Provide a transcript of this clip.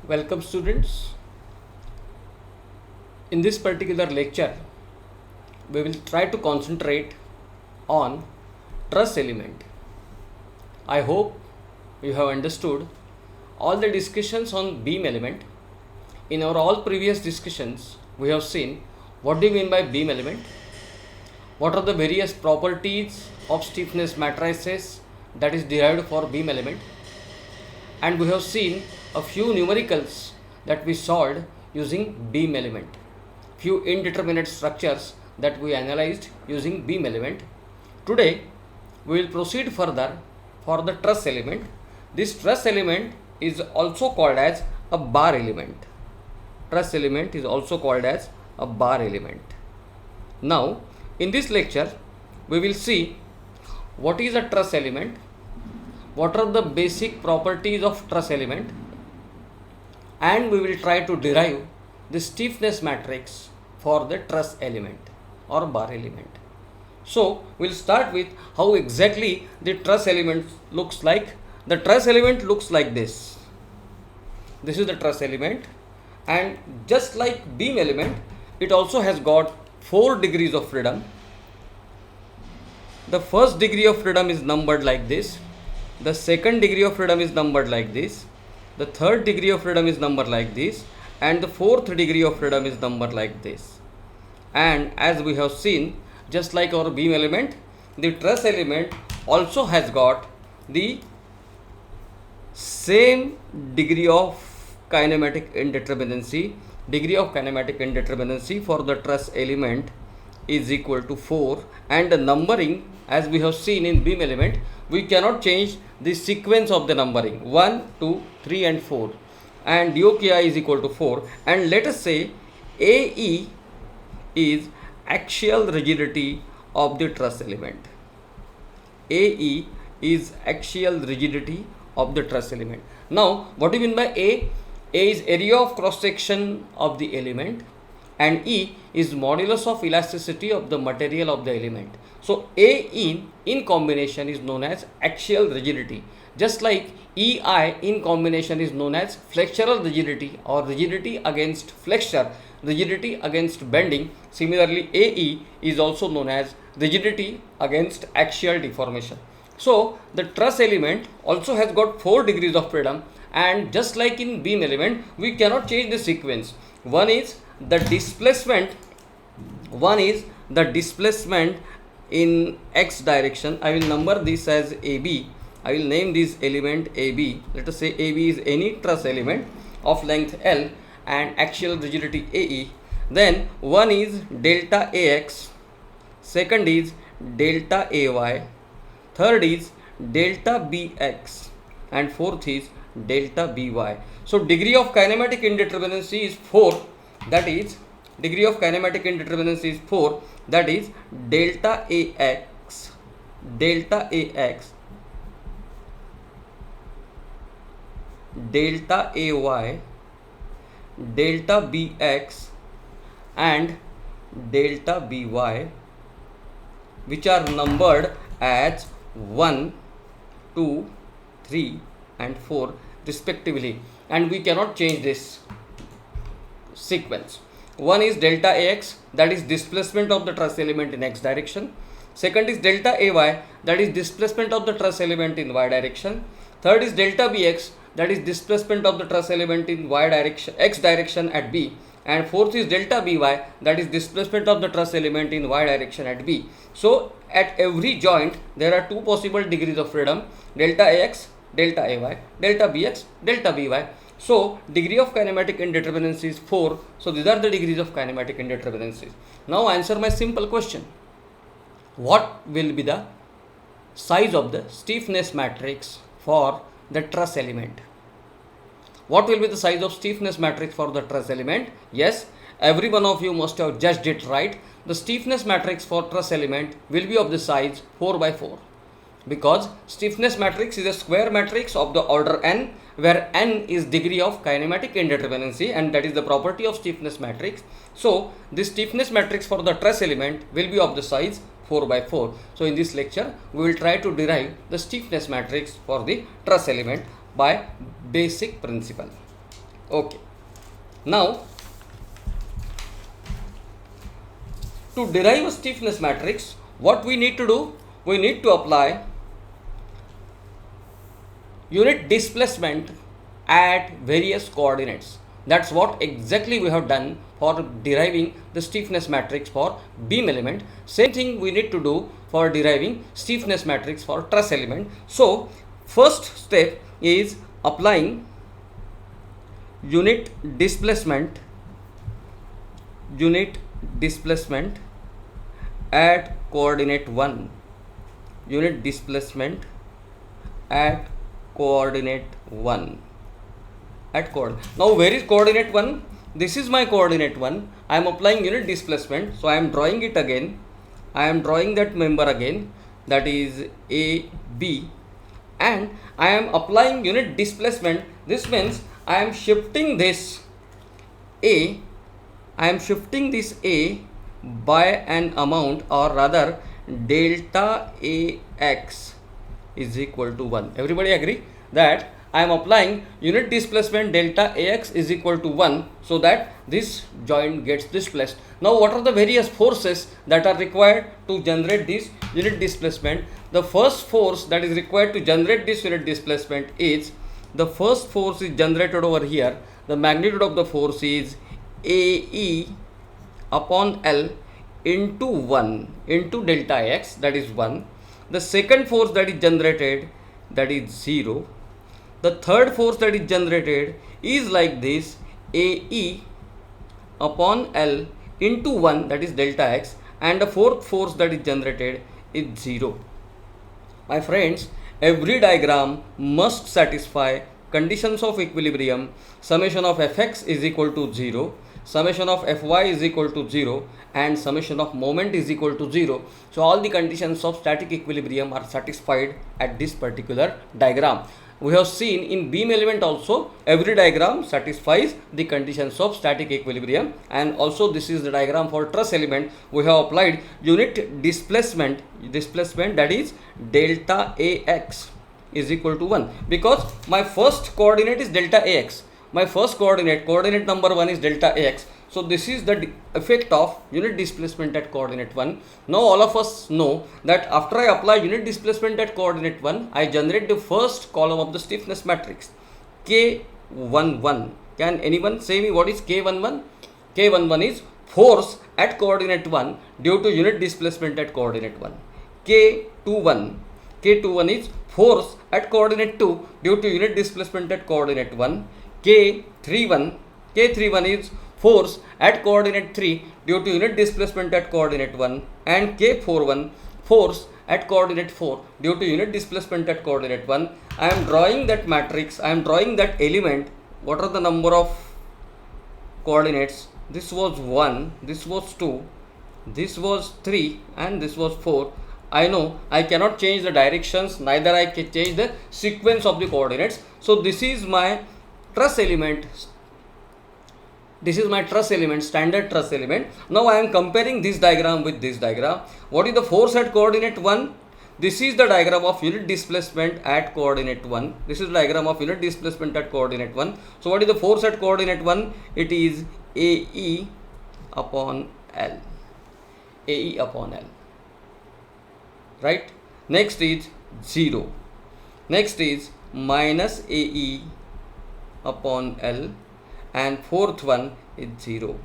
Welcome students. In this particular lecture, we will try to concentrate on truss element. I hope you have understood all the discussions on beam element. In our all previous discussions, we have seen what do you mean by beam element, what are the various properties of stiffness matrices that is derived for beam element, and we have seen a few numericals that we solved using beam element, few indeterminate structures that we analyzed using beam element. Today we will proceed further for the truss element. This truss element is also called as a bar element. Truss element is also called as a bar element. Now in this lecture we will see what is a truss element, what are the basic properties of truss element, and we will try to derive the stiffness matrix for the truss element or bar element. So we'll start with how exactly the truss element looks like. The truss element looks like this. This is the truss element, and just like beam element, it also has got 4 degrees of freedom. The first degree of freedom is numbered like this. The second degree of freedom is numbered like this. The third degree of freedom is numbered like this, and the fourth degree of freedom is numbered like this. And as we have seen, just like our beam element, the truss element also has got the same degree of kinematic indeterminacy. Degree of kinematic indeterminacy for the truss element is equal to 4, and the numbering, as we have seen in beam element, we cannot change the sequence of the numbering 1, 2, 3 and 4, and DOKI is equal to 4. And let us say AE is axial rigidity of the truss element. AE is axial rigidity of the truss element. Now what do you mean by A? A is area of cross section of the element, and E is modulus of elasticity of the material of the element. So A in combination is known as axial rigidity, just like EI in combination is known as flexural rigidity or rigidity against flexure, rigidity against bending. Similarly, AE is also known as rigidity against axial deformation. So the truss element also has got 4 degrees of freedom, and just like in beam element, we cannot change the sequence. One is the displacement in x direction. I will number this as AB. I will name this element AB. Let us say AB is any truss element of length L and axial rigidity AE. Then one is delta AX, second is delta AY, third is delta BX, and fourth is delta BY. So degree of kinematic indeterminacy is 4, that is degree of kinematic indeterminacy is 4, that is delta AX, delta AX, delta AY, delta BX and delta BY, which are numbered as 1, 2, 3 and 4 respectively, and we cannot change this sequence. One is delta AX, that is displacement of the truss element in x direction. Second is delta AY, that is displacement of the truss element in y direction. Third is delta BX, that is displacement of the truss element in y direction, x direction at B. And fourth is delta BY, that is displacement of the truss element in y direction at B. So at every joint there are 2 possible degrees of freedom: delta AX, delta AY, delta BX, delta BY. So degree of kinematic indeterminacy is 4. So these are the degrees of kinematic indeterminacy. Now answer my simple question: what will be the size of the stiffness matrix for the truss element? What will be the size of stiffness matrix for the truss element? Yes, every one of you must have judged it right. The stiffness matrix for truss element will be of the size 4 by 4, because stiffness matrix is a square matrix of the order n, where n is degree of kinematic indeterminacy, and that is the property of stiffness matrix. So this stiffness matrix for the truss element will be of the size 4 by 4. So in this lecture we will try to derive the stiffness matrix for the truss element by basic principle. Okay. Now, to derive a stiffness matrix, what we need to do? We need to apply unit displacement at various coordinates. That's what exactly we have done for deriving the stiffness matrix for beam element. Same thing we need to do for deriving stiffness matrix for truss element. So first step is applying unit displacement at coordinate 1. Unit displacement at coordinate 1. Now where is coordinate 1? This is my coordinate 1. I am applying unit displacement, so I am drawing it again. I am drawing that member again, that is AB, and I am applying unit displacement. This means I am shifting this A, by an amount, or rather delta AX is equal to 1. Everybody agree that I am applying unit displacement delta AX is equal to 1, so that this joint gets displaced. Now what are the various forces that are required to generate this unit displacement? The first force that is required to generate this unit displacement is, the first force is generated over here. The magnitude of the force is AE upon L into 1 into delta X, that is 1. The second force that is generated, that is 0. The third force that is generated is like this, AE upon L into 1, that is delta X, and the fourth force that is generated is 0. My friends, every diagram must satisfy conditions of equilibrium. Summation of Fx is equal to 0, summation of Fy is equal to 0, and summation of moment is equal to 0. So all the conditions of static equilibrium are satisfied at this particular diagram. We have seen in beam element also, every diagram satisfies the conditions of static equilibrium, and also this is the diagram for truss element. We have applied unit displacement that is delta AX is equal to 1, because my first coordinate is delta AX. My first coordinate number 1 is delta AX. So this is the effect of unit displacement at coordinate 1. Now all of us know that after I apply unit displacement at coordinate 1, I generate the first column of the stiffness matrix, K11. Can anyone say me what is K11? K11 is force at coordinate 1 due to unit displacement at coordinate 1. K21 is force at coordinate 2 due to unit displacement at coordinate 1. K31 is force at coordinate 3 due to unit displacement at coordinate 1, and K41 force at coordinate 4 due to unit displacement at coordinate 1. I am drawing that matrix, I am drawing that element. What are the number of coordinates? This was 1, this was 2, this was 3, and this was 4. I know I cannot change the directions, neither I can change the sequence of the coordinates. So this is my truss element. This is my truss element, standard truss element. Now I am comparing this diagram with this diagram. What is the force at coordinate 1? This is the diagram of unit displacement at coordinate 1. This is the diagram of unit displacement at coordinate 1. So what is the force at coordinate 1? It is AE upon L. AE upon L. Right? Next is 0. Next is minus AE upon L. And fourth one is 0.